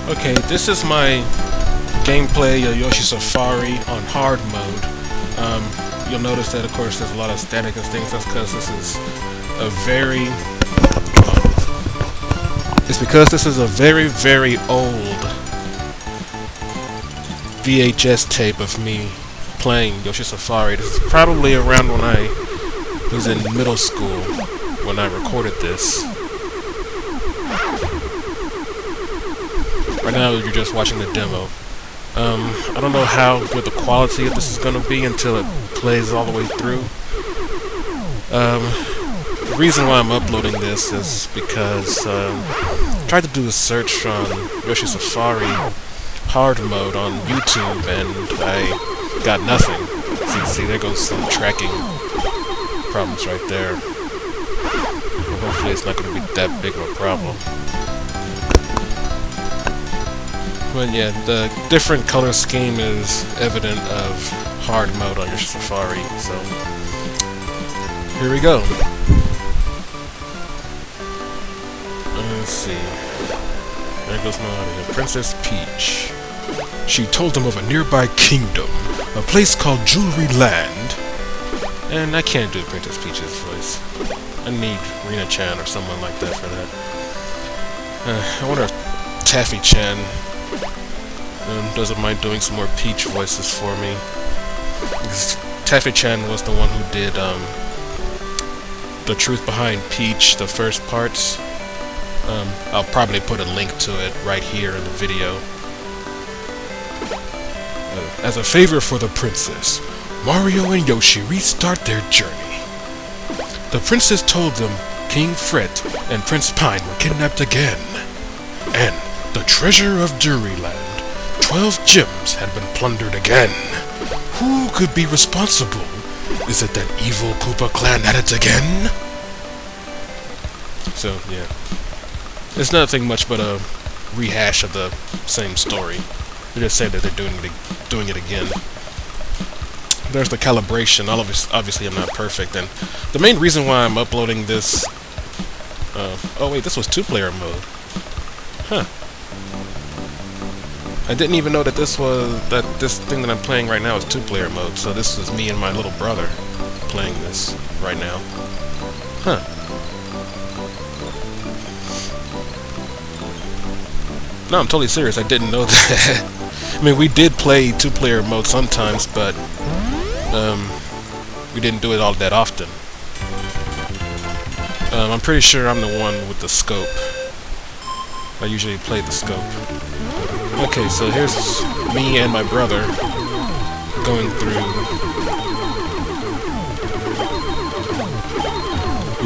Okay, this is my gameplay of Yoshi Safari on hard mode. You'll notice that, of course, there's a lot of static and things. That's because this is a very... It's because this is a very, very old VHS tape of me playing Yoshi Safari. This is probably around when I was in middle school when I recorded this. Right now, you're just watching the demo. I don't know how good the quality of this is going to be until it plays all the way through. The reason why I'm uploading this is because I tried to do a search on Yoshi Safari hard mode on YouTube and I got nothing. See, there goes some tracking problems right there. Well, hopefully it's not going to be that big of a problem. But yeah, the different color scheme is evident of hard mode on your Safari, so here we go. Let's see. There goes my audio. Princess Peach. She told them of a nearby kingdom, a place called Jewelry Land. And I can't do Princess Peach's voice. I need Rena-chan or someone like that for that. I wonder if Taffy-chan doesn't mind doing some more Peach voices for me. Because Taffy-chan was the one who did The Truth Behind Peach, the first parts. I'll probably put a link to it right here in the video. As a favor for the princess, Mario and Yoshi restart their journey. The princess told them King Fret and Prince Pine were kidnapped again, and the treasure of Jewelry Land, 12 gems, had been plundered again. Who could be responsible? Is it that evil Koopa clan at it again? So, yeah. It's nothing much but a rehash of the same story. They just said that they're doing it again. There's the calibration. Obviously, I'm not perfect, and the main reason why I'm uploading this... oh wait, this was two-player mode. Huh. I didn't even know that this thing that I'm playing right now is two-player mode, so this is me and my little brother playing this right now. Huh. No, I'm totally serious. I didn't know that. I mean, we did play two-player mode sometimes, but we didn't do it all that often. I'm pretty sure I'm the one with the scope. I usually play the scope. Okay, so here's me and my brother going through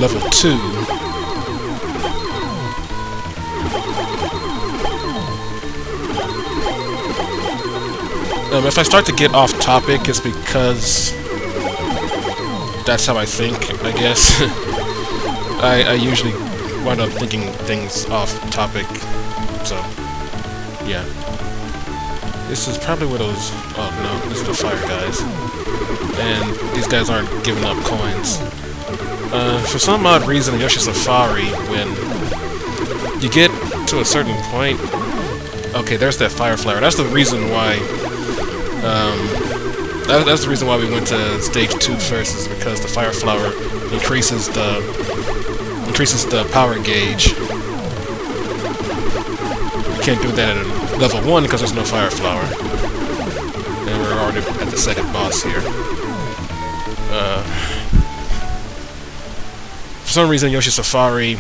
level 2. If I start to get off topic, it's because that's how I think, I guess. I usually wind up thinking things off topic, so, yeah. This is probably where those... Oh, no, this is the fire guys. And these guys aren't giving up coins. For some odd reason, in Yoshi Safari, when you get to a certain point... Okay, there's that fire flower. That's the reason why... that's the reason why we went to stage 2 first, is because the fire flower increases the power gauge. You can't do that at level 1 because there's no fire flower. And we're already at the second boss here. For some reason, Yoshi Safari,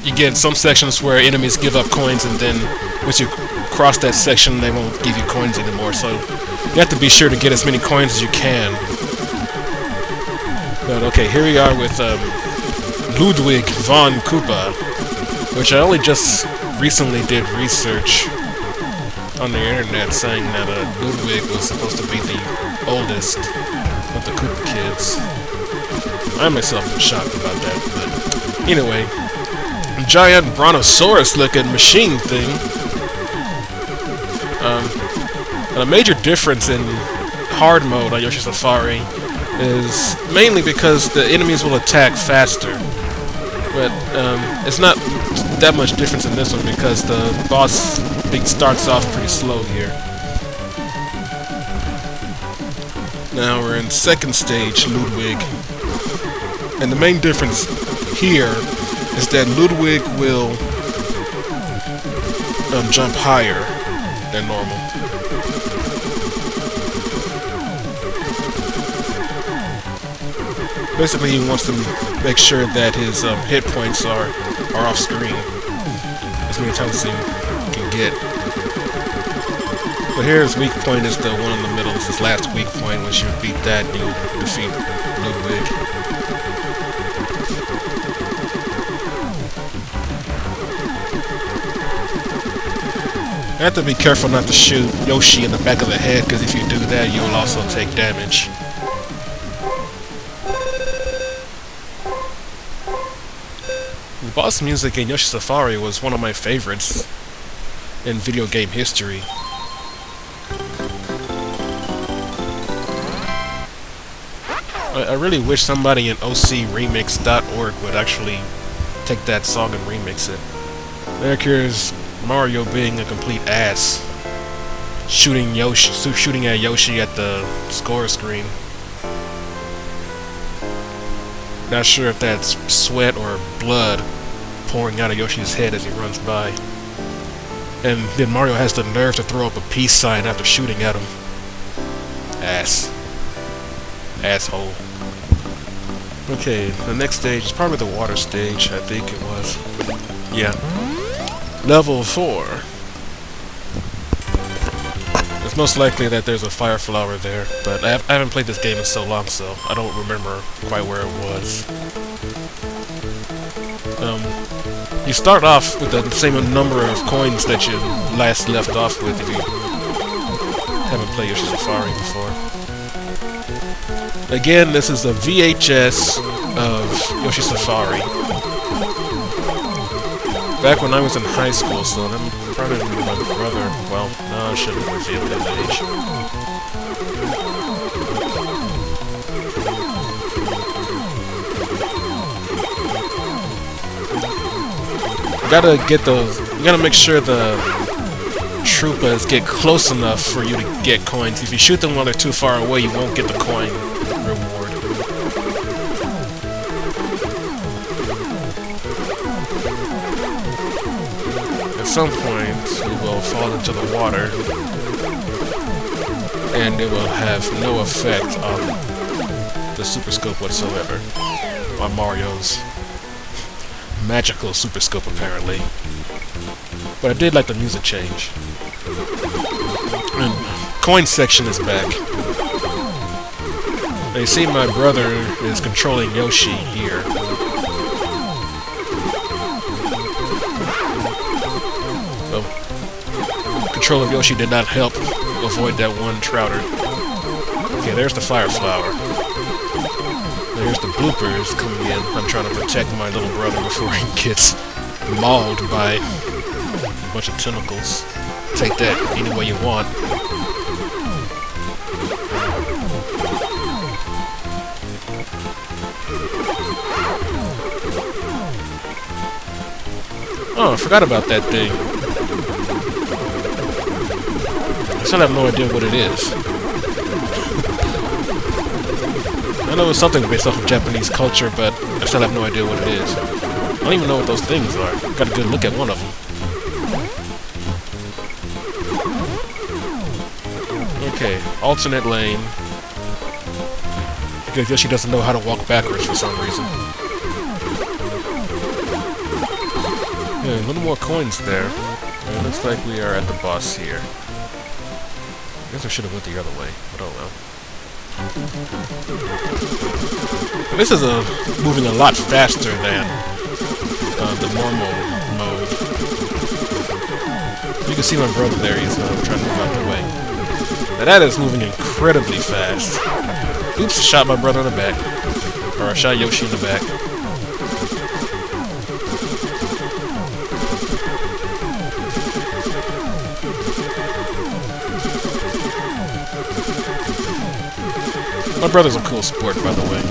you get some sections where enemies give up coins, and then once you cross that section, they won't give you coins anymore. So you have to be sure to get as many coins as you can. But okay, here we are with Ludwig von Koopa, which I only just recently did research on the internet saying that Ludwig was supposed to be the oldest of the Koopa kids. I myself am shocked about that, but anyway, giant brontosaurus-looking machine thing. And a major difference in hard mode on Yoshi Safari is mainly because the enemies will attack faster But it's not that much difference in this one because the boss starts off pretty slow here. Now we're in second stage, Ludwig. And the main difference here is that Ludwig will jump higher than normal. Basically, he wants to make sure that his hit points are off screen as many times as he can get. But here his weak point is the one in the middle. It's his last weak point. Once you beat that, you defeat Ludwig. You have to be careful not to shoot Yoshi in the back of the head, because if you do that, you will also take damage. The boss music in Yoshi Safari was one of my favorites in video game history. I really wish somebody in ocremix.org would actually take that song and remix it. There here's Mario being a complete ass, shooting at Yoshi at the score screen. Not sure if that's sweat or blood pouring out of Yoshi's head as he runs by. And then Mario has the nerve to throw up a peace sign after shooting at him. Asshole. Okay, the next stage is probably the water stage, I think it was. Yeah. Level 4. It's most likely that there's a fire flower there, but I haven't played this game in so long, so I don't remember quite where it was. You start off with the same number of coins that you last left off with if you haven't played Yoshi Safari before. Again, this is a VHS of Yoshi Safari. Back when I was in high school, so I'm probably with my brother. Well, no, I shouldn't reveal that age. You gotta make sure the Troopas get close enough for you to get coins. If you shoot them while they're too far away, you won't get the coin reward. At some point, we will fall into the water, and it will have no effect on the Super Scope whatsoever. On Mario's magical Super Scope, apparently. But I did like the music change. And coin section is back. Now you see my brother is controlling Yoshi here. So, control of Yoshi did not help avoid that one Trouter. Okay, there's the fire flower. There's the bloopers coming in. I'm trying to protect my little brother before he gets mauled by a bunch of tentacles. Take that any way you want. Oh, I forgot about that thing. I still have no idea what it is. I know it's something based off of Japanese culture, but I still have no idea what it is. I don't even know what those things are. Got a good look at one of them. Okay, alternate lane. Because Yoshi doesn't know how to walk backwards for some reason. Yeah, a little more coins there. And it looks like we are at the boss here. I guess I should have went the other way, but oh well. This is moving a lot faster than the normal mode. You can see my brother there, he's trying to move out the way. Now that is moving incredibly fast. Oops, shot my brother in the back. Or I shot Yoshi in the back. My brother's a cool sport, by the way.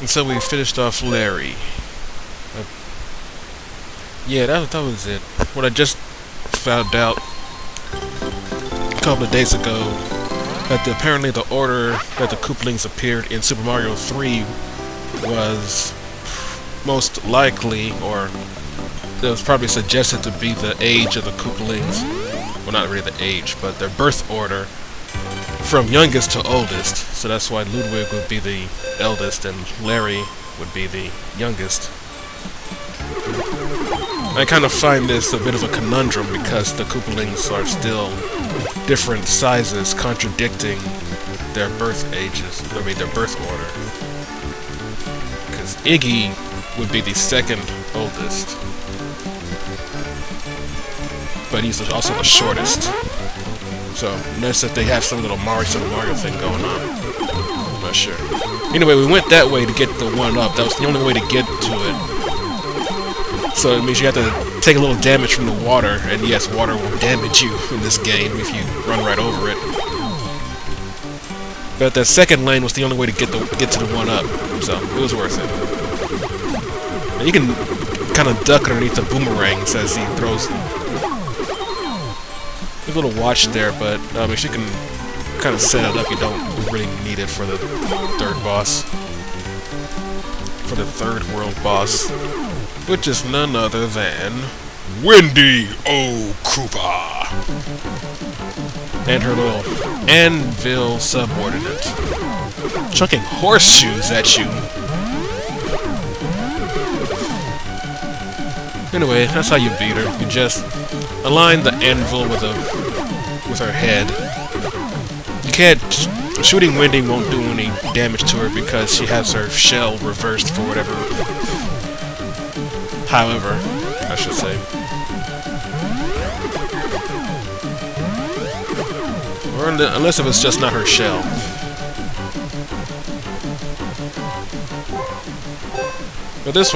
And so we finished off Larry. Yeah, that was it. What I just found out a couple of days ago, that apparently the order that the Koopalings appeared in Super Mario 3 was most likely, or it was probably suggested to be the age of the Koopalings. Well, not really the age, but their birth order from youngest to oldest. So that's why Ludwig would be the eldest and Larry would be the youngest. I kind of find this a bit of a conundrum because the Koopalings are still different sizes, contradicting their birth ages, their birth order. Because Iggy would be the second oldest, but he's also the shortest. So notice that they have some little Mario thing going on. I'm not sure. Anyway, we went that way to get the 1-up. That was the only way to get to it. So it means you have to take a little damage from the water, and yes, water will damage you in this game if you run right over it. But the second lane was the only way to get to the 1-up, so it was worth it. And you can kind of duck underneath the boomerangs as he throws them. There's a little watch there, but if you can kind of set it up, you don't really need it for the third boss. For the third world boss, which is none other than Wendy Koopa and her little anvil subordinate, chucking horseshoes at you. Anyway, that's how you beat her. You just align the anvil with her head. You can't. Shooting Wendy won't do any damage to her because she has her shell reversed for whatever. However, I should say. Or unless it was just not her shell. But this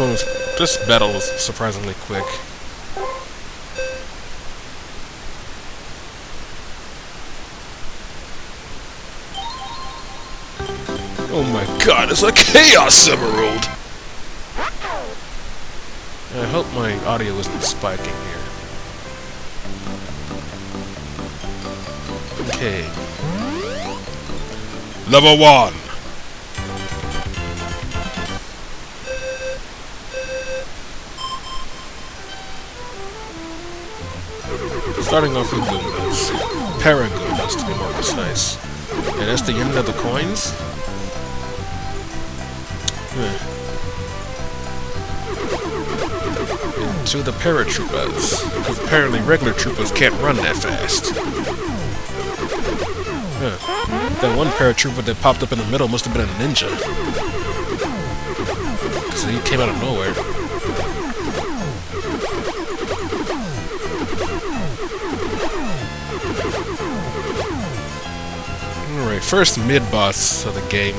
battle was surprisingly quick. Oh my god, it's a Chaos Emerald! I hope my audio isn't spiking here. Okay. Level 1! Starting off with Goombas. Paragoombas, to be more precise. And that's the end of the coins? Into the paratroopers, because apparently regular troopers can't run that fast. That one paratrooper that popped up in the middle must have been a ninja. So he came out of nowhere. Alright, first mid-boss of the game.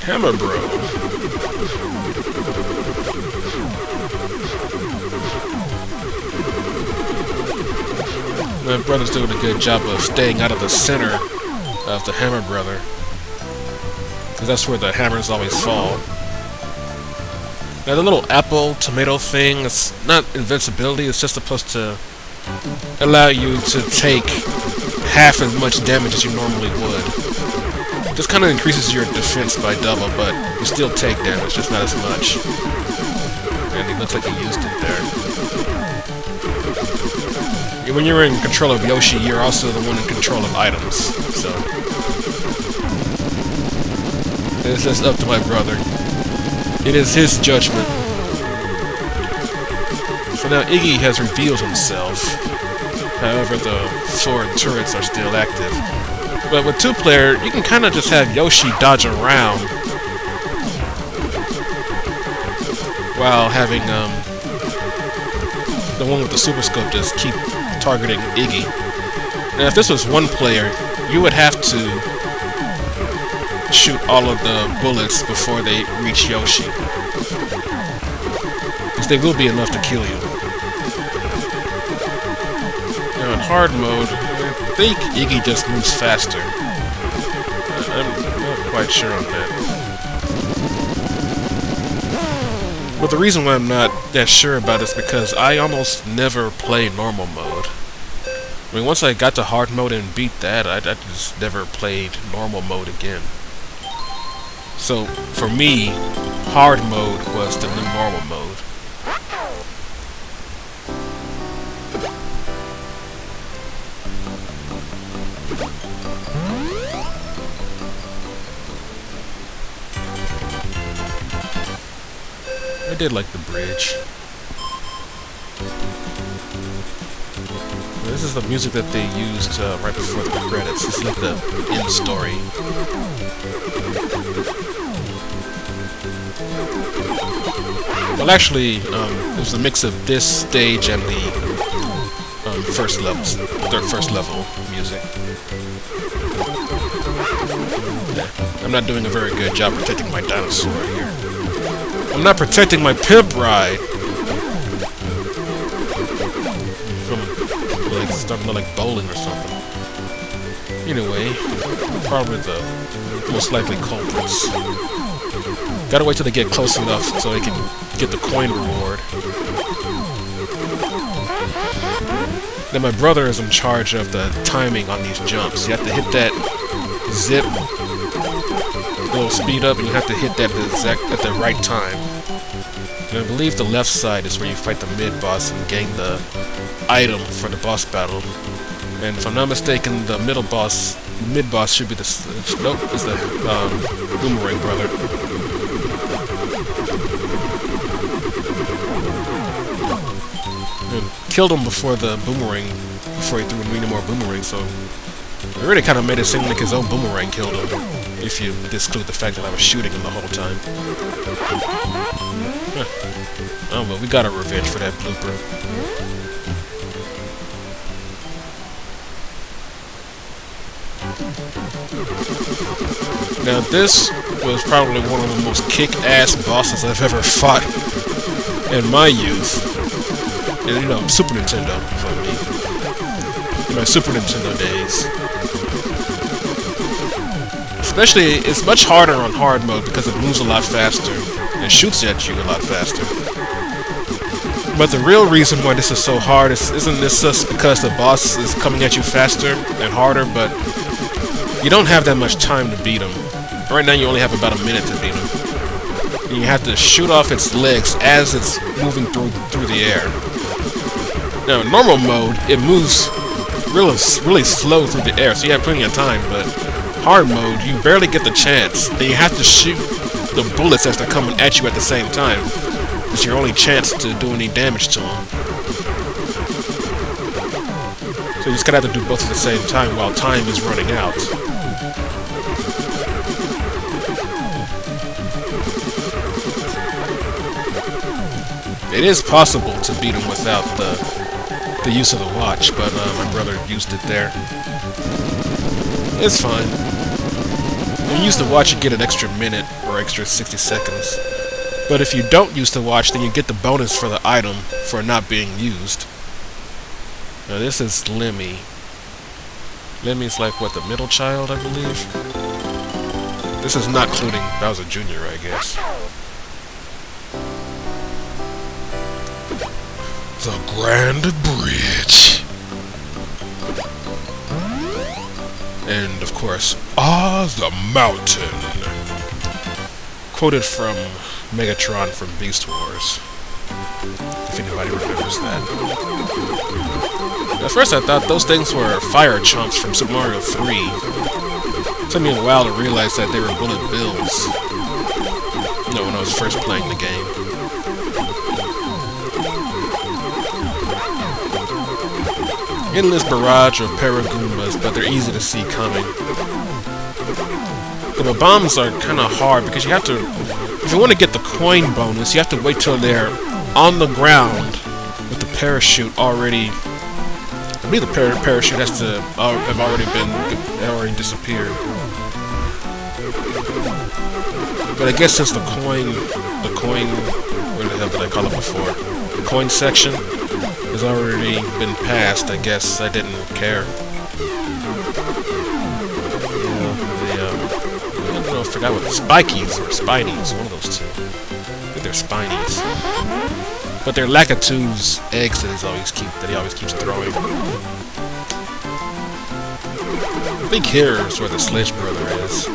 Hammer Bro. My brother's doing a good job of staying out of the center of the Hammer Brother, because that's where the hammers always fall. Now the little apple tomato thing, it's not invincibility, it's just supposed to allow you to take half as much damage as you normally would. Just kind of increases your defense by double, but you still take damage, just not as much. And it looks like he used it there. When you're in control of Yoshi, you're also the one in control of items, so it's just up to my brother. It is his judgment. So now Iggy has revealed himself. However, the 4 turrets are still active. But with 2-player, you can kind of just have Yoshi dodge around while having the one with the Super Scope just keep targeting Iggy. Now, if this was 1-player, you would have to shoot all of the bullets before they reach Yoshi, because they will be enough to kill you. Now in hard mode, I think Iggy just moves faster. I'm not quite sure on that. But the reason why I'm not that sure about it is because I almost never play normal mode. I mean, once I got to hard mode and beat that, I just never played normal mode again. So, for me, hard mode was the new normal mode. I did like the bridge. This is the music that they used right before the credits. This is like the end story. Well, actually, it was a mix of this stage and the first level music. Yeah, I'm not doing a very good job protecting my dinosaur here. I'm not protecting my pimp ride. Like starting to like bowling or something. Anyway, probably the most likely culprits. Gotta wait till they get close enough so they can get the coin reward. Then my brother is in charge of the timing on these jumps. You have to hit that zip, little speed up, and you have to hit that at the right time. And I believe the left side is where you fight the mid-boss and gain the item for the boss battle. And if I'm not mistaken, the mid-boss should be the... Nope, is the Boomerang brother. And killed him before he threw any more boomerang, so it really kind of made it seem like his own boomerang killed him, if you exclude the fact that I was shooting him the whole time. Oh, but we got our revenge for that blooper. Now this was probably one of the most kick-ass bosses I've ever fought in my youth. And, you know, Super Nintendo, for me. In my Super Nintendo days. Especially, it's much harder on hard mode because it moves a lot faster and shoots at you a lot faster. But the real reason why this is so hard isn't this just because the boss is coming at you faster and harder, but you don't have that much time to beat him. Right now you only have about a minute to beat him. And you have to shoot off its legs as it's moving through the air. Now in normal mode, it moves really slow through the air, so you have plenty of time, but hard mode, you barely get the chance. And you have to shoot the bullets as they're coming at you at the same time. It's your only chance to do any damage to them. So you just gotta have to do both at the same time while time is running out. It is possible to beat him without the use of the watch, but my brother used it there. It's fine. When you use the watch, you get an extra minute or extra 60 seconds. But if you don't use the watch, then you get the bonus for the item for not being used. Now this is Lemmy. Lemmy's like, what, the middle child, I believe? This is not including Bowser Jr., I guess. The Grand Bridge. And, of course, the Mountain. Quoted from Megatron from Beast Wars. If anybody remembers that. At first I thought those things were fire chomps from Super Mario 3. It took me a while to realize that they were bullet bills. You know, when I was first playing the game. Endless barrage of Paragoombas, but they're easy to see coming. But the bombs are kind of hard because you have to... If you want to get the coin bonus, you have to wait till they're on the ground with the parachute already... I believe the parachute has to have already disappeared. But I guess since the coin, what the hell did I call it before? The coin section has already been passed, I guess I didn't care. I don't know, I forgot what, Spikies or Spideys, one of those two. with their spinies. But they're Lakitu's eggs that he always keeps throwing. I think here's where the Sledge Brother is.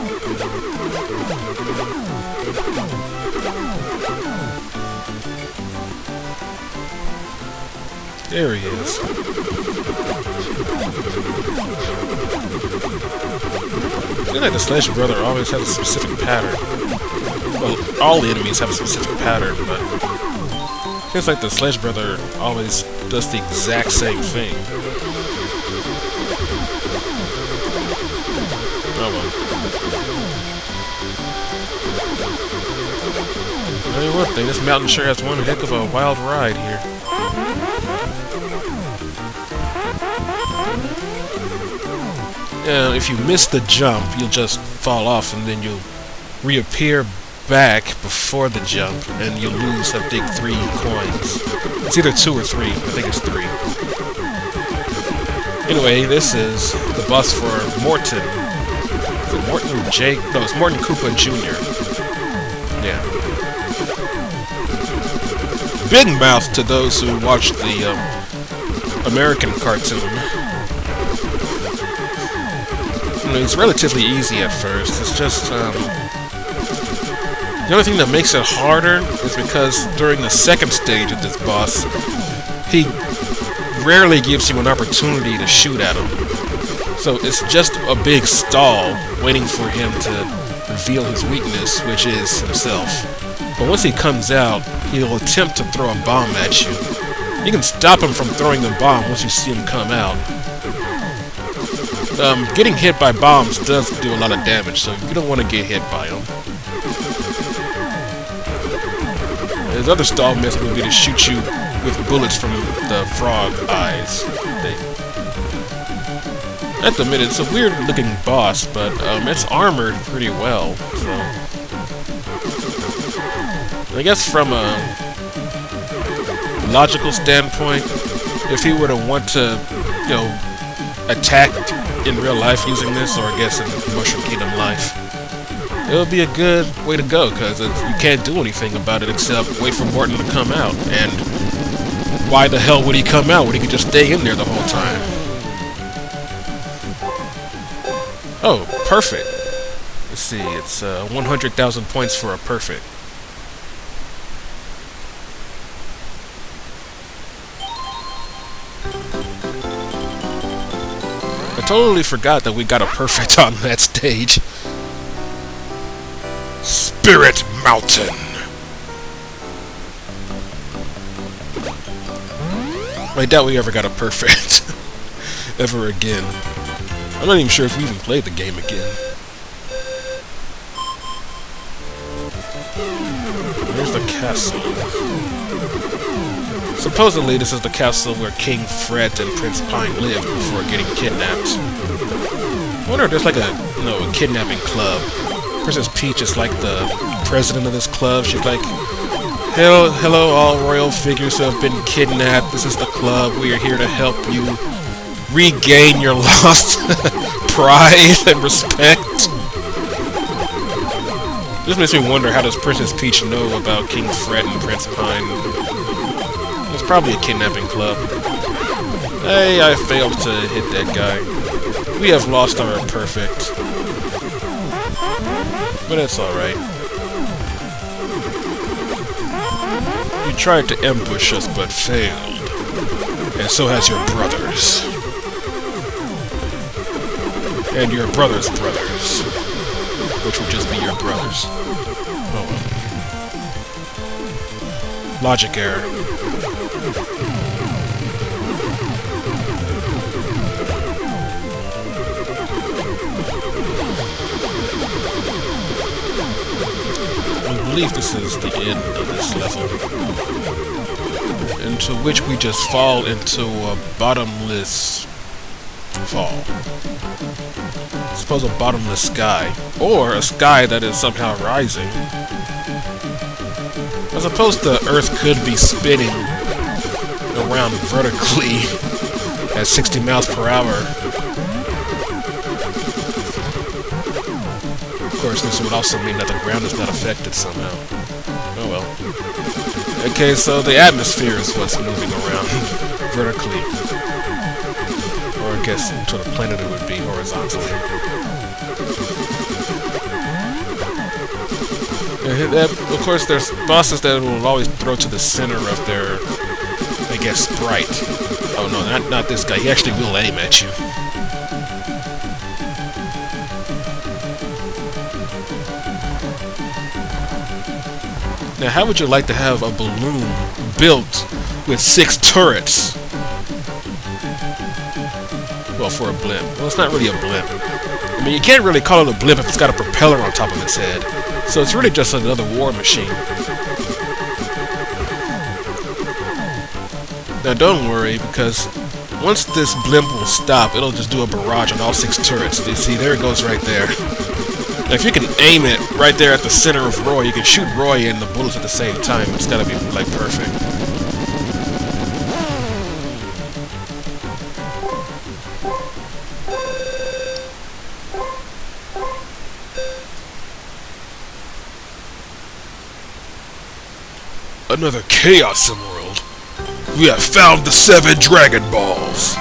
There he is. I feel like the Sledge Brother always has a specific pattern. Well, all the enemies have a specific pattern, but it feels like the Sledge Brother always does the exact same thing. Oh well. Tell you what, this mountain sure has one heck of a wild ride here. If you miss the jump, you'll just fall off and then you'll reappear back before the jump and you'll lose, I think, 3 coins. It's either 2 or 3. I think it's 3. Anyway, this is the boss for Morton. Is it Morton J? No, it's Morton Koopa Jr. Yeah. Big mouth to those who watched the American cartoon. It's relatively easy at first. It's just, the only thing that makes it harder is because during the second stage of this boss, he rarely gives you an opportunity to shoot at him. So it's just a big stall waiting for him to reveal his weakness, which is himself. But once he comes out, he'll attempt to throw a bomb at you. You can stop him from throwing the bomb once you see him come out. Getting hit by bombs does do a lot of damage, so you don't want to get hit by them. His other stall method would be to shoot you with bullets from the frog eyes thing. I have to admit, it's a weird looking boss, but it's armored pretty well, so... I guess from a logical standpoint, if he were to want to, you know, attack in real life using this, or I guess in Mushroom Kingdom life, it would be a good way to go, because you can't do anything about it except wait for Morton to come out. And why the hell would he come out when he could just stay in there the whole time? Oh, perfect. Let's see, it's 100,000 points for a perfect. I totally forgot that we got a perfect on that stage. Spirit Mountain. I doubt we ever got a perfect ever again. I'm not even sure if we even played the game again. Here's the castle. Supposedly, this is the castle where King Fred and Prince Pine lived before getting kidnapped. I wonder if there's like a kidnapping club. Princess Peach is like the president of this club. She's like, hello all royal figures who have been kidnapped. This is the club. We are here to help you regain your lost pride and respect. This makes me wonder, how does Princess Peach know about King Fred and Prince Pine? It's probably a kidnapping club. Hey, I failed to hit that guy. We have lost our perfect. But it's alright. You tried to ambush us but failed. And so has your brothers. And your brothers' brothers. Which would just be your brothers. Oh well. Logic error. I believe this is the end of this level, into which we just fall into a bottomless fall. I suppose a bottomless sky, or a sky that is somehow rising. I suppose the Earth could be spinning around vertically at 60 miles per hour. Of course, this would also mean that the ground is not affected somehow. Oh Oh well. Okay, so the atmosphere is what's moving around vertically. Or I guess to the planet it would be horizontally. Of course, there's bosses that will always throw to the center of their, I guess, sprite. Oh no, not this guy. He actually will aim at you. Now, how would you like to have a balloon built with 6 turrets? Well, for a blimp. Well, it's not really a blimp. I mean, you can't really call it a blimp if it's got a propeller on top of its head. So it's really just another war machine. Now, don't worry, because once this blimp will stop, it'll just do a barrage on all 6 turrets. You see, there it goes right there. Now, if you can aim it right there at the center of Roy, you can shoot Roy and the bullets at the same time. It's gotta be, like, perfect. Another Chaos Emerald. We have found the 7 Dragon Balls.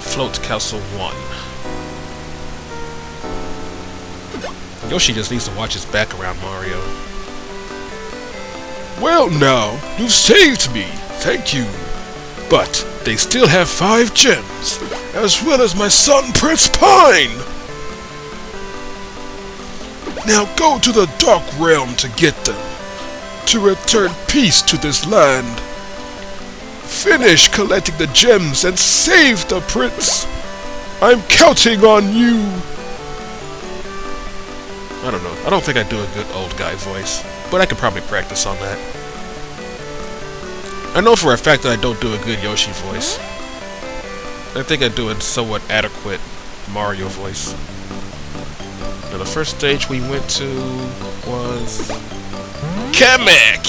Float Castle 1. Yoshi just needs to watch his back around Mario. Well now, you've saved me. Thank you. But they still have 5 gems, as well as my son Prince Pine. Now go to the Dark Realm to get them, to return peace to this land. Finish collecting the gems and save the prince. I'm counting on you. I don't know. I don't think I do a good old guy voice, but I could probably practice on that. I know for a fact that I don't do a good Yoshi voice. I think I do a somewhat adequate Mario voice. Now, the first stage we went to was Kamik.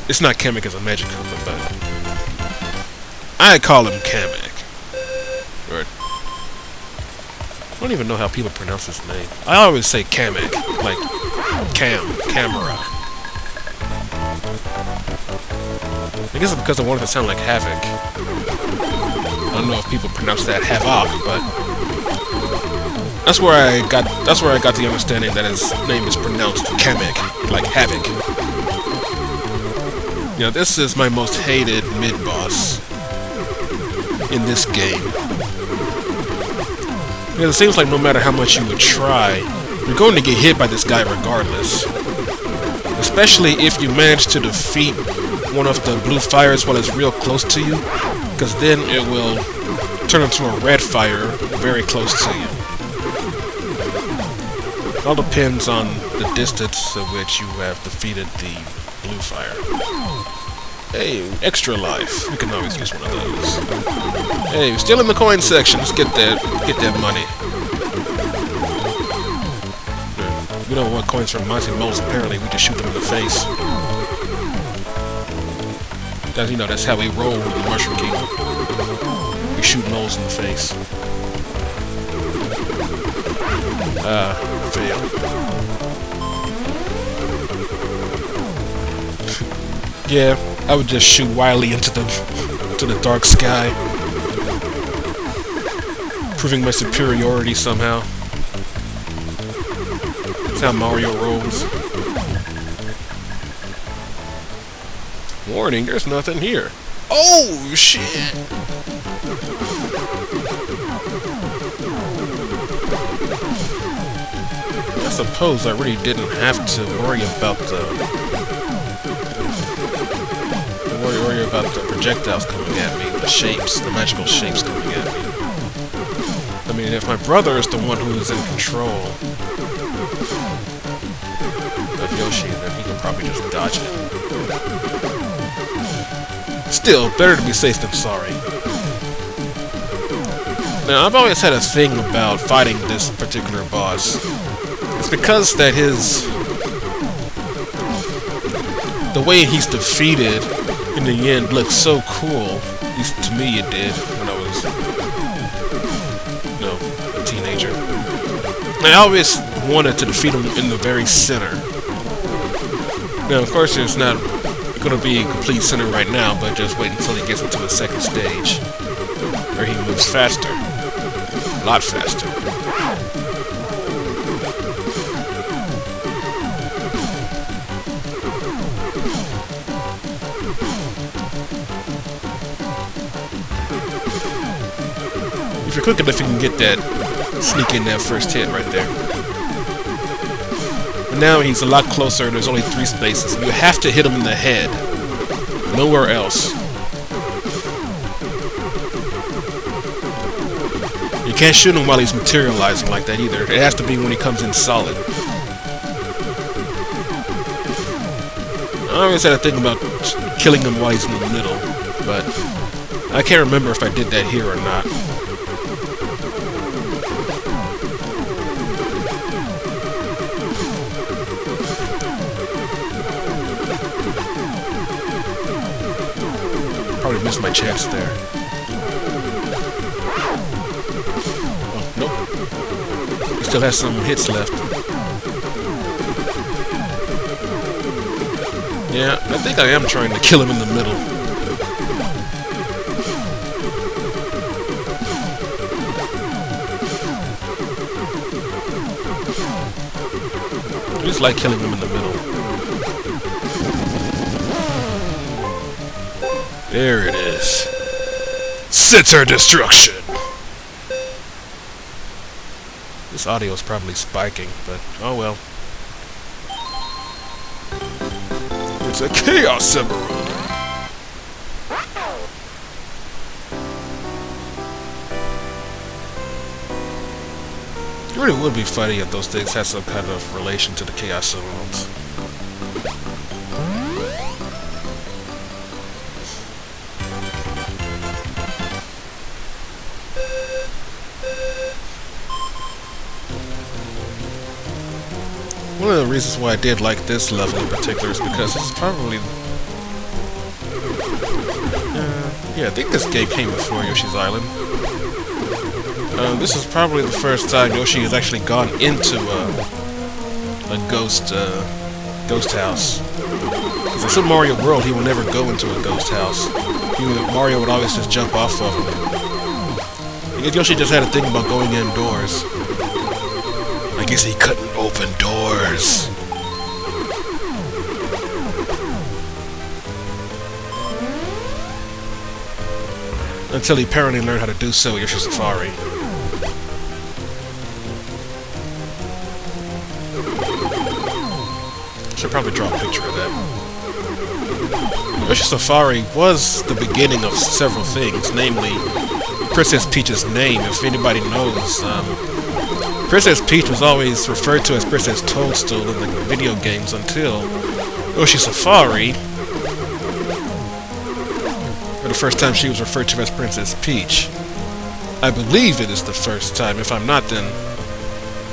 It's not Kamik as a magic carpet, but I call him Kamik. Or I don't even know how people pronounce his name. I always say Kamik, like camera. I guess it's because I wanted to sound like Havoc. I don't know if people pronounce that Havoc, but that's where I got the understanding that his name is pronounced Kamik, like Havoc. You know, this is my most hated mid-boss in this game. Because it seems like no matter how much you would try, you're going to get hit by this guy regardless. Especially if you manage to defeat one of the blue fires while it's real close to you, because then it will turn into a red fire very close to you. It all depends on the distance at which you have defeated the blue fire. Hey, extra life. We can always use one of those. Hey, we're still in the coin section. Let's get that money. We don't want coins from Monty Moles, apparently. We just shoot them in the face. Because, you know, that's how we roll in the Mushroom Kingdom. We shoot moles in the face. Fail. Yeah, I would just shoot wildly into the dark sky, proving my superiority somehow. That's how Mario rolls. Warning, there's nothing here. Oh, shit! I suppose I really didn't have to worry about the projectiles coming at me, the shapes, the magical shapes coming at me. I mean, if my brother is the one who is in control of Yoshi, then he can probably just dodge it. Still, better to be safe than sorry. Now, I've always had a thing about fighting this particular boss. It's because that the way he's defeated in the end looks so cool. At least to me it did when I was, a teenager. I always wanted to defeat him in the very center. Now, of course, it's not going to be a complete center right now, but just wait until he gets into the second stage, where he moves faster. A lot faster. If you're quick enough, you can get that, sneak in that first hit right there. But now he's a lot closer, and there's only 3 spaces. You have to hit him in the head. Nowhere else. You can't shoot him while he's materializing like that either. It has to be when he comes in solid. I always had a thing about killing him while he's in the middle, but I can't remember if I did that here or not. Probably missed my chance there. Oh, nope. He still has some hits left. Yeah, I think I am trying to kill him in the middle. I just like killing him in the middle. There it is. Center destruction! This audio is probably spiking, but oh well. It's a Chaos Emerald! It really would be funny if those things had some kind of relation to the Chaos Emeralds. One of the reasons why I did like this level in particular is because it's probably... yeah, I think this game came before Yoshi's Island. This is probably the first time Yoshi has actually gone into a ghost house. Because in Super Mario World, he will never go into a ghost house. Mario would always just jump off of him. I guess Yoshi just had a thing about going indoors. I guess he couldn't open doors. Until he apparently learned how to do so, Yoshi Safari. Should probably draw a picture of that. Yoshi Safari was the beginning of several things, namely Princess Peach's name. If anybody knows, Princess Peach was always referred to as Princess Toadstool in the video games until Yoshi Safari, for the first time she was referred to as Princess Peach. I believe it is the first time. If I'm not, then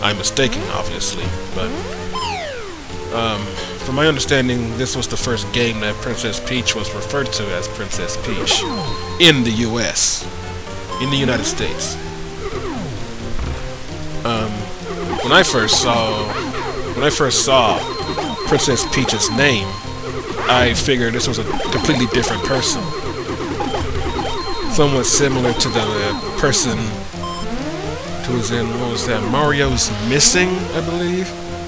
I'm mistaken, obviously. But from my understanding, this was the first game that Princess Peach was referred to as Princess Peach in the U.S., in the United States. When I first saw Princess Peach's name, I figured this was a completely different person. Somewhat similar to the person who was in, what was that, Mario's Missing, I believe?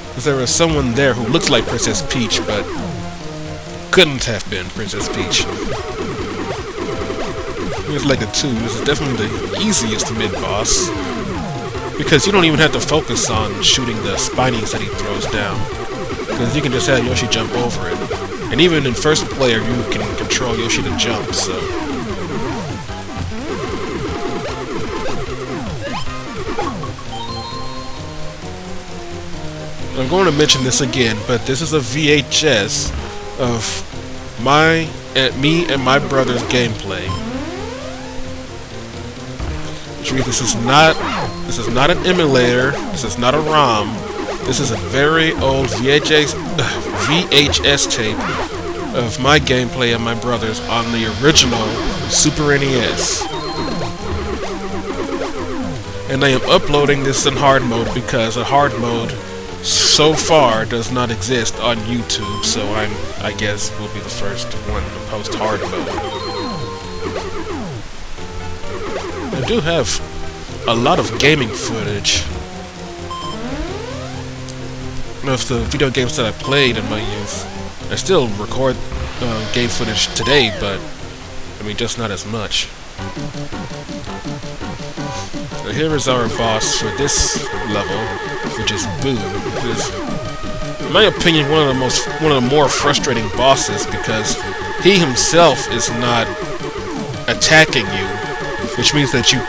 Because there was someone there who looked like Princess Peach, but couldn't have been Princess Peach. Here's Lega 2. This is definitely the easiest mid-boss, because you don't even have to focus on shooting the spinies that he throws down, because you can just have Yoshi jump over it. And even in first player, you can control Yoshi to jump, so... I'm going to mention this again, but this is a VHS of me and my brother's gameplay. Which means this is not an emulator, this is not a ROM, this is a very old VHS tape of my gameplay and my brother's on the original Super NES. and I am uploading this in hard mode because a hard mode so far does not exist on YouTube, so I guess will be the first one to post hard mode. I do have a lot of gaming footage of the video games that I played in my youth. I still record game footage today, but I mean, just not as much. So here is our boss for this level, which is Boo. It is, in my opinion, one of the more frustrating bosses because he himself is not attacking you, which means that you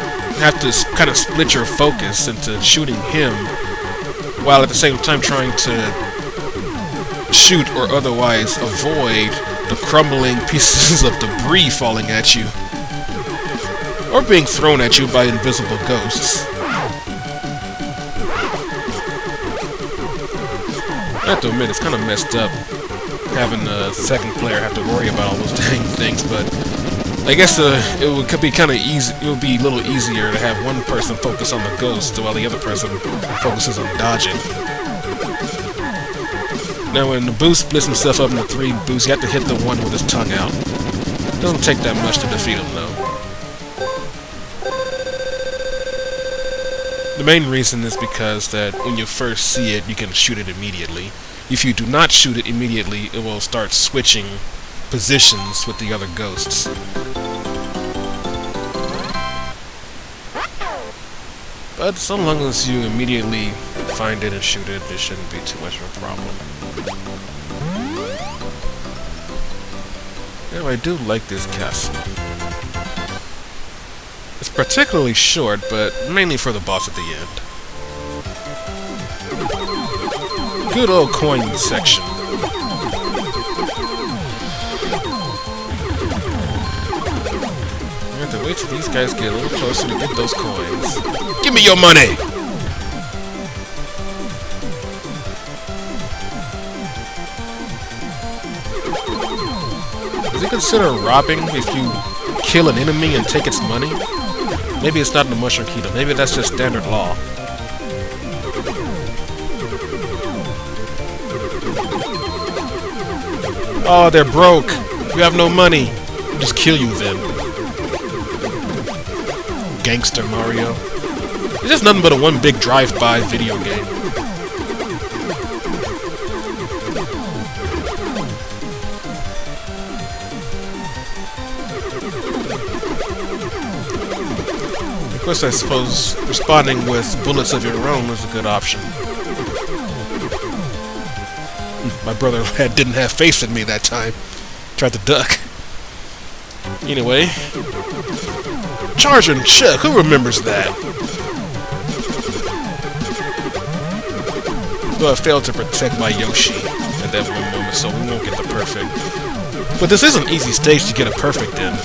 have to kind of split your focus into shooting him, while at the same time trying to shoot or otherwise avoid the crumbling pieces of debris falling at you, or being thrown at you by invisible ghosts. I have to admit, it's kind of messed up having a second player have to worry about all those dang things, but I guess could be kind of easy. It would be a little easier to have one person focus on the ghost while the other person focuses on dodging. Now, when the Boo splits himself up into 3 Boos, you have to hit the one with his tongue out. It doesn't take that much to defeat him, though. The main reason is because that when you first see it, you can shoot it immediately. If you do not shoot it immediately, it will start switching positions with the other ghosts. But so long as you immediately find it and shoot it, it shouldn't be too much of a problem. Now, I do like this castle. It's particularly short, but mainly for the boss at the end. Good old coin section. You have to wait till these guys get a little closer to get those coins. Give me your money! Does it consider robbing if you kill an enemy and take its money? Maybe it's not in the Mushroom Kingdom. Maybe that's just standard law. Oh, they're broke. You have no money. I'll just kill you then. Gangster Mario. It's just nothing but a one big drive-by video game. Of course, I suppose responding with bullets of your own is a good option. My brother didn't have faith in me that time. Tried to duck. Anyway. Charge and Chuck, who remembers that? Though I failed to protect my Yoshi at that one moment, so we won't get the perfect. But this is an easy stage to get a perfect in.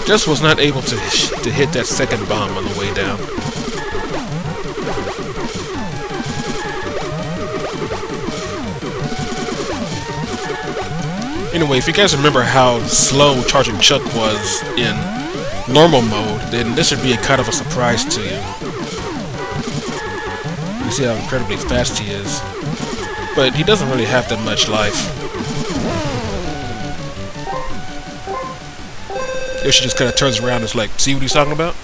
Just was not able to hit that second bomb on the way down. Anyway, if you guys remember how slow Charging Chuck was in normal mode, then this should be a kind of a surprise to you. You see how incredibly fast he is. But he doesn't really have that much life. Yoshi just kind of turns around and is like, see what he's talking about?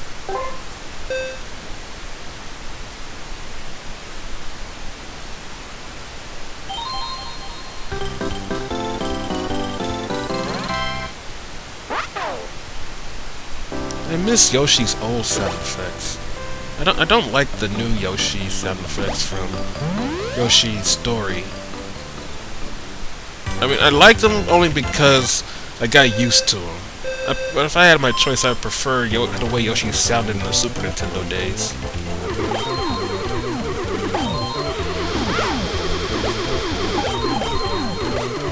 I miss Yoshi's old sound effects. I don't like the new Yoshi sound effects from Yoshi's story. I mean, I like them only because I got used to them. But if I had my choice, I would prefer the way Yoshi sounded in the Super Nintendo days.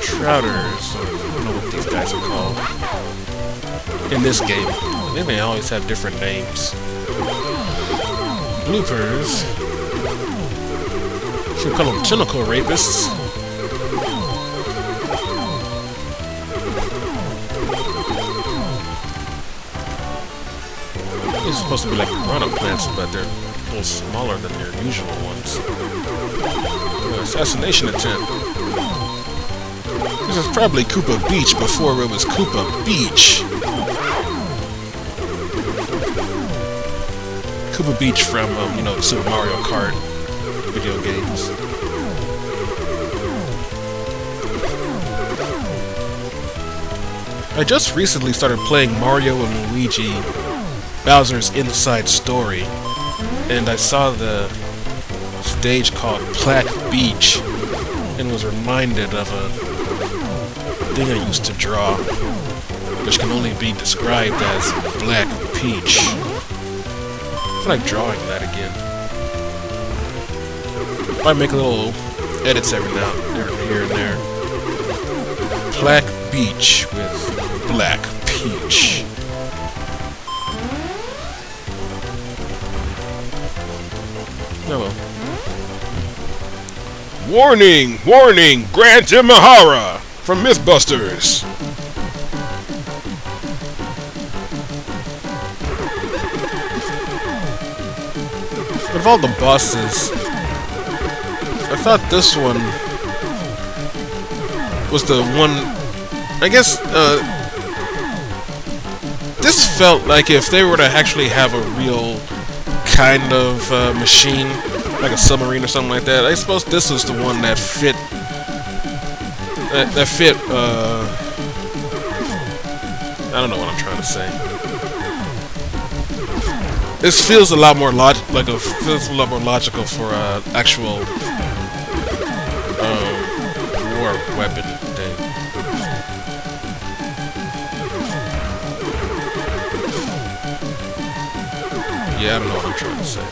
Shrouders, or I don't know what these guys are called. In this game, they may always have different names. Bloopers. Should call them tentacle rapists. Those are supposed to be like piranha plants, but they're a little smaller than their usual ones. Assassination attempt. This is probably Koopa Beach before it was Koopa Beach. Koopa Beach from, you know, the Super Mario Kart video games. I just recently started playing Mario and Luigi Bowser's Inside Story, and I saw the stage called Black Beach and was reminded of a thing I used to draw, which can only be described as Black Peach. I feel like drawing that again. I might make little edits every here and there. Black Beach with Black Peach. Oh well. Warning! Warning! Grant Imahara from Mythbusters! Of all the bosses, I thought this one was the one. I guess this felt like if they were to actually have a real kind of machine, like a submarine or something like that. I suppose this is the one that fit. That fit. I don't know what I'm trying to say. This feels a lot more feels a lot more logical for actual war weapon thing. Yeah, I don't know what I'm trying to say.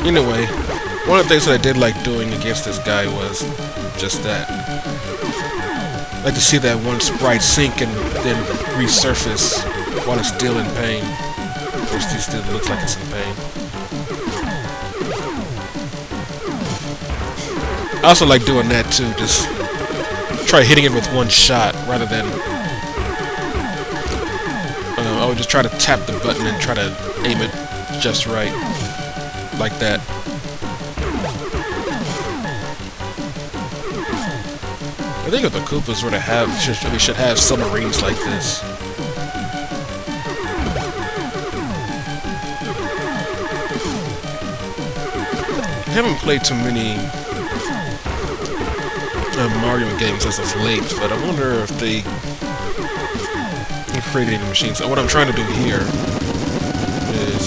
Anyway, one of the things that I did like doing against this guy was just that. I like to see that one sprite sink and then resurface while it's still in pain. Or it still looks like it's in pain. I also like doing that too, just try hitting it with one shot rather than I would just try to tap the button and try to aim it just right, like that. I think if the Koopas were to have, we should have submarines like this. I haven't played too many Mario games as of late, but I wonder if they created any machines. So what I'm trying to do here is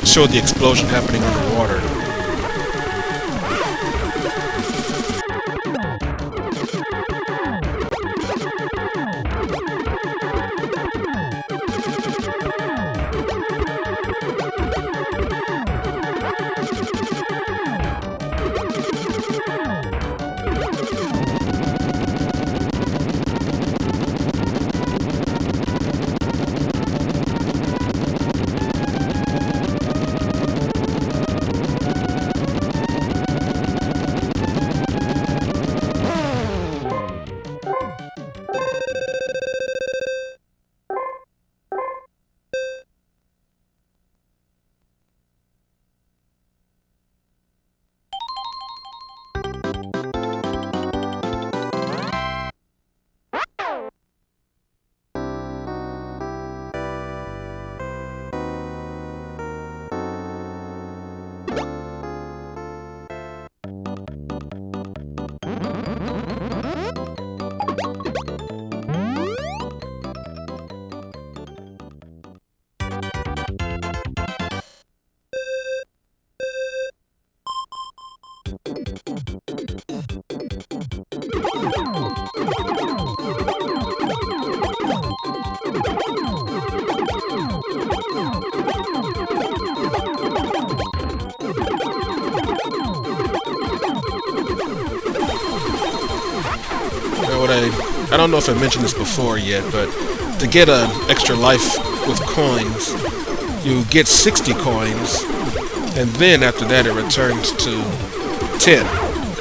show the explosion happening underwater. I don't know if I mentioned this before yet, but to get an extra life with coins, you get 60 coins, and then after that it returns to 10.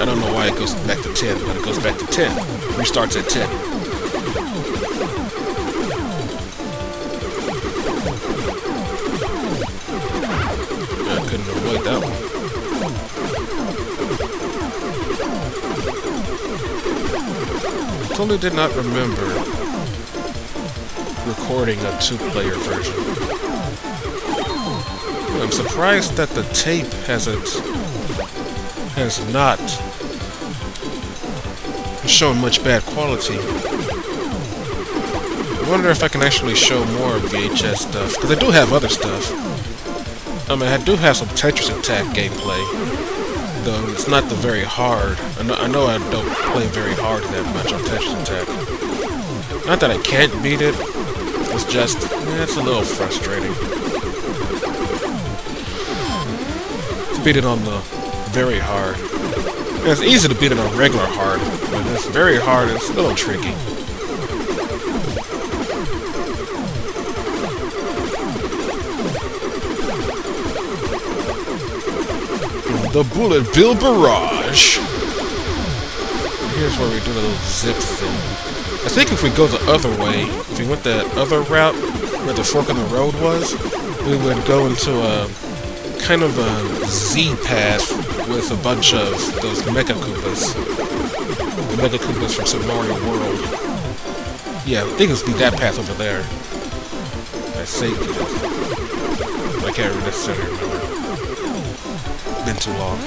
I don't know why it goes back to 10, but it goes back to 10. Restarts at 10. couldn't avoid that one. I totally did not remember recording a 2-player version. I'm surprised that the tape has not shown much bad quality. I wonder if I can actually show more VHS stuff, because I do have other stuff. I mean, I do have some Tetris Attack gameplay, though it's not the very hard. I know I don't play very hard that much on Tetris Attack. Not that I can't beat it, it's just, it's a little frustrating. To beat it on the very hard. It's easy to beat it on regular hard, but it's very hard, it's a little tricky. The Bullet Bill Barrage. Here's where we do the little zip thing. I think if we go the other way, if we went that other route where the fork in the road was, we would go into a kind of a Z path with a bunch of those Mecha Koopas. The Mecha Koopas from Super Mario World. Yeah, I think it would be that path over there. I saved it. I can't necessarily remember. Been too long.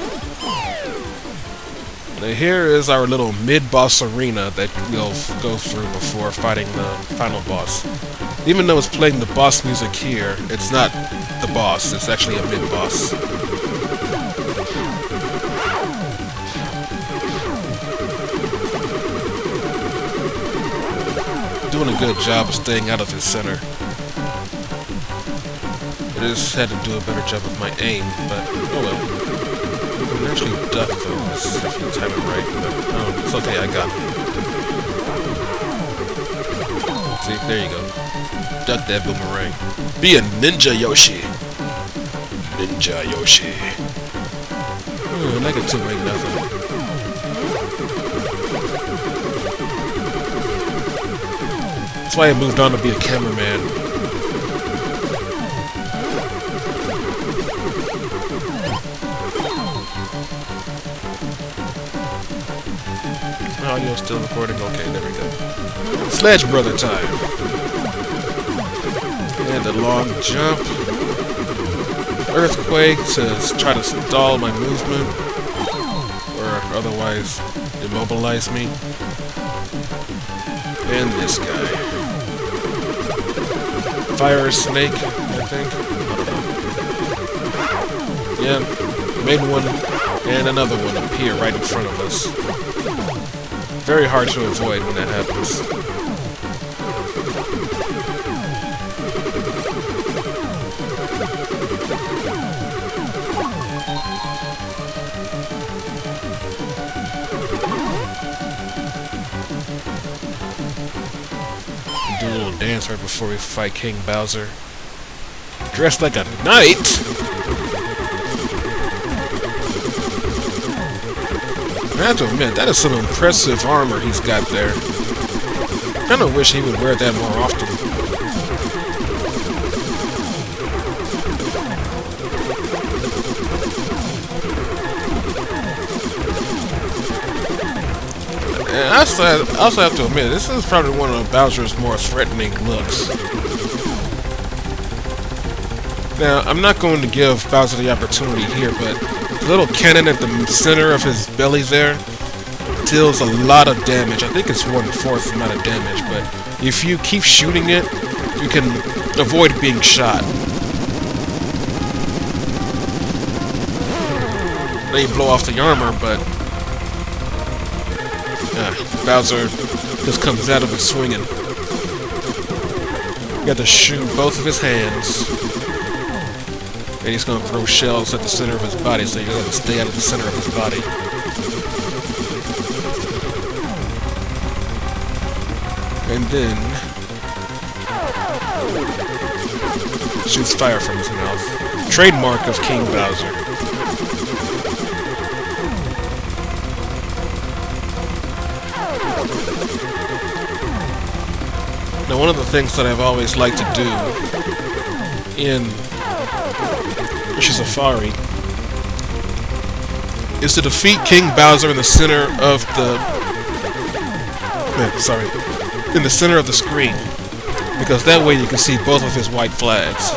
Now here is our little mid-boss arena that we'll go through before fighting the final boss. Even though it's playing the boss music here, it's not the boss, it's actually a mid-boss. Doing a good job of staying out of his center. I just had to do a better job with my aim, but oh well. You can actually duck those if you time it right, but oh, it's okay, I got it. See, there you go. Duck that boomerang. Be a ninja Yoshi. Ninja Yoshi. Negative ain't nothing. That's why I moved on to be a cameraman. Audio still recording? Okay, there we go. Sledge Brother time. And a long jump. Earthquake to try to stall my movement. Or otherwise immobilize me. And this guy. Fire Snake, I think. I don't know. Yeah, made one and another one appear right in front of us. Very hard to avoid when that happens. Do a little dance right before we fight King Bowser. Dressed like a knight? I have to admit, that is some impressive armor he's got there. I kind of wish he would wear that more often. And I also have to admit, this is probably one of Bowser's more threatening looks. Now, I'm not going to give Bowser the opportunity here, but the little cannon at the center of his belly there deals a lot of damage. I think it's 1/4 amount of damage, but if you keep shooting it, you can avoid being shot. Then you blow off the armor, but Bowser just comes out of it swinging. You have to shoot both of his hands. And he's going to throw shells at the center of his body, so you have to stay out of the center of his body. And then shoots fire from his mouth. Trademark of King Bowser. Now, one of the things that I've always liked to do in Yoshi Safari is to defeat King Bowser in the center of the in the center of the screen, because that way you can see both of his white flags.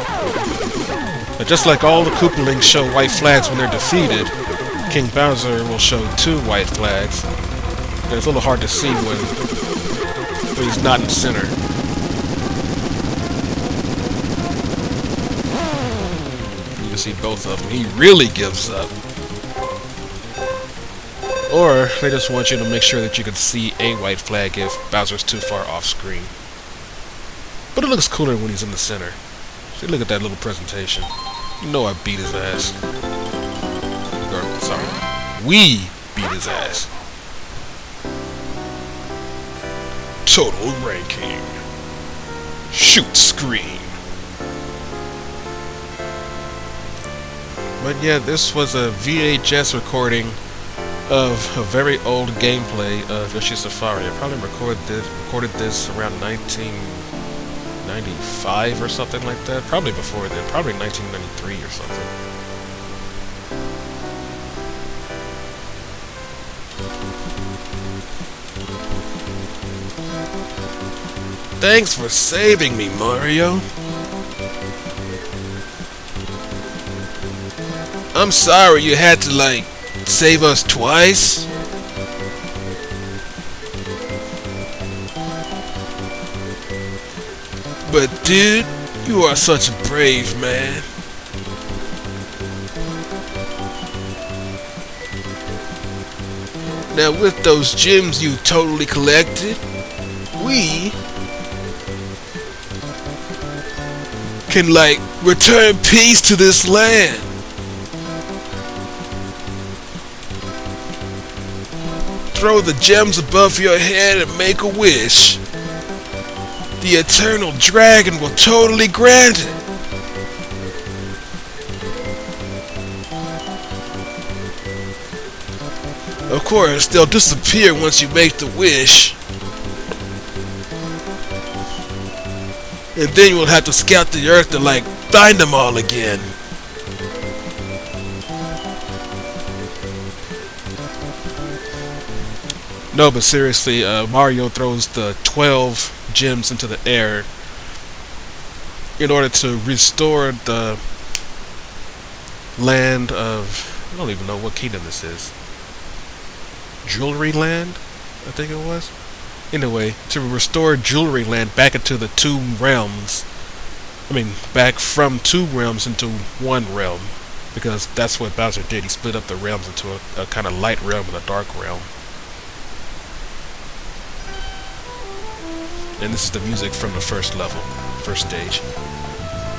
But just like all the Koopalings show white flags when they're defeated, King Bowser will show 2 white flags. And it's a little hard to see when he's not in the center. You can see both of them. He really gives up. Or they just want you to make sure that you can see a white flag if Bowser's too far off screen. But it looks cooler when he's in the center. See, look at that little presentation. You know I beat his ass. Or, sorry, we beat his ass. Total ranking. Shoot screen. But yeah, this was a VHS recording of a very old gameplay of Yoshi Safari. I probably recorded this around 1995 or something like that. Probably before then. Probably 1993 or something. Thanks for saving me, Mario. I'm sorry you had to, like, save us twice. But dude, you are such a brave man. Now with those gems you totally collected, we can, like, return peace to this land. Throw the gems above your head and make a wish. The eternal dragon will totally grant it. Of course, they'll disappear once you make the wish. And then you'll have to scout the earth to, like, find them all again. No, but seriously, Mario throws the 12 gems into the air in order to restore the land of... I don't even know what kingdom this is. Jewelry Land? I think it was. Anyway, to restore Jewelry Land back into the 2 realms. I mean, back from 2 realms into 1 realm. Because that's what Bowser did. He split up the realms into a kind of light realm and a dark realm. And this is the music from the first level, first stage.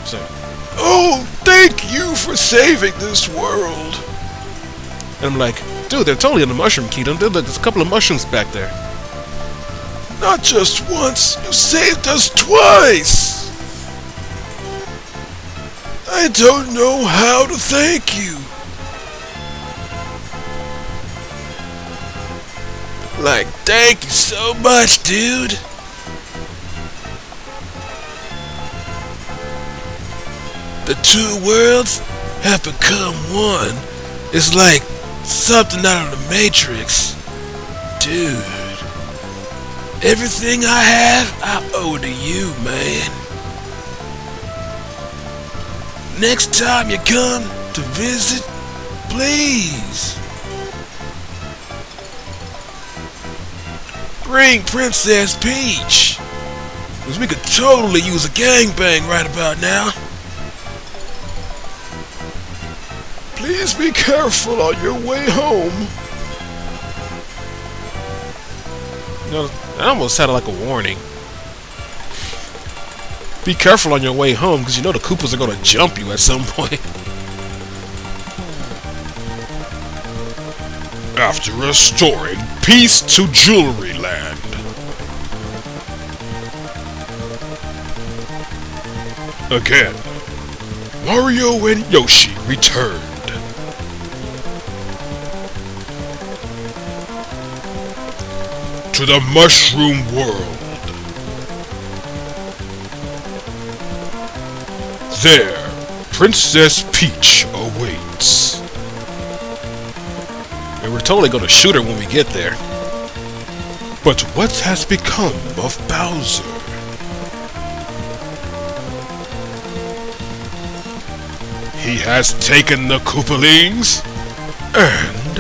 So, oh, thank you for saving this world. And I'm like, dude, they're totally in the Mushroom Kingdom. There's a couple of mushrooms back there. Not just once, you saved us twice. I don't know how to thank you. Like, thank you so much, dude. The 2 worlds have become one. It's like something out of the Matrix. Dude. Everything I have, I owe to you, man. Next time you come to visit, please bring Princess Peach. Because we could totally use a gangbang right about now. Please be careful on your way home. You know, that almost sounded like a warning. Be careful on your way home, because you know the Koopas are going to jump you at some point. After restoring peace to Jewelry Land. Again, Mario and Yoshi returned. To the Mushroom World. There, Princess Peach awaits. And we're totally gonna shoot her when we get there. But what has become of Bowser? He has taken the Koopalings and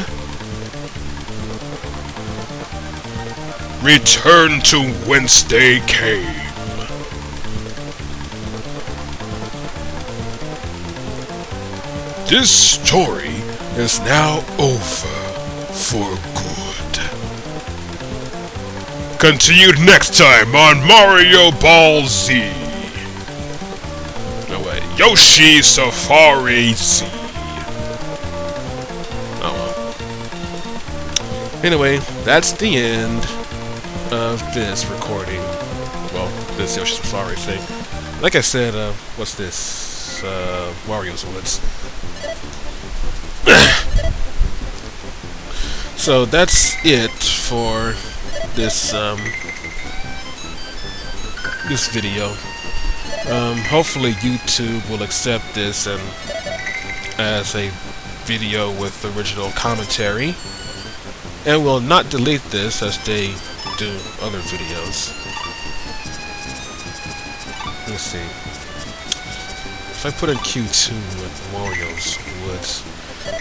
returned to whence they came. This story is now over for good. Continued next time on Mario Ball Z. No way. Yoshi Safari Z. Oh well. Anyway, that's the end of this recording. Well, this Yoshi Safari thing. Like I said, what's this? Wario's Woods. So that's it for this this video. Hopefully YouTube will accept this and as a video with original commentary, and will not delete this as they do other videos. Let's see. If I put in Q2 with Wario's Woods,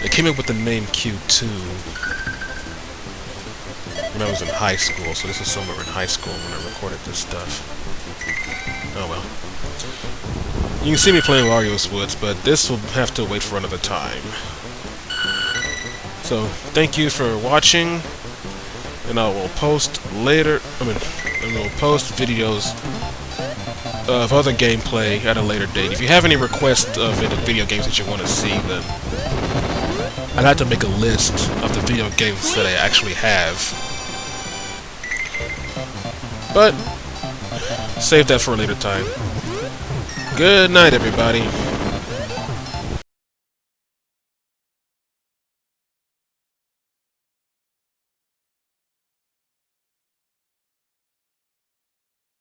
it came up with the name Q2 when I was in high school, so this is somewhere in high school when I recorded this stuff. Oh well. You can see me playing Wario's Woods, but this will have to wait for another time. So, thank you for watching, and I will post later, I will post videos of other gameplay at a later date. If you have any requests of any video games that you want to see, then I'd have to make a list of the video games that I actually have. But save that for a later time. Good night, everybody.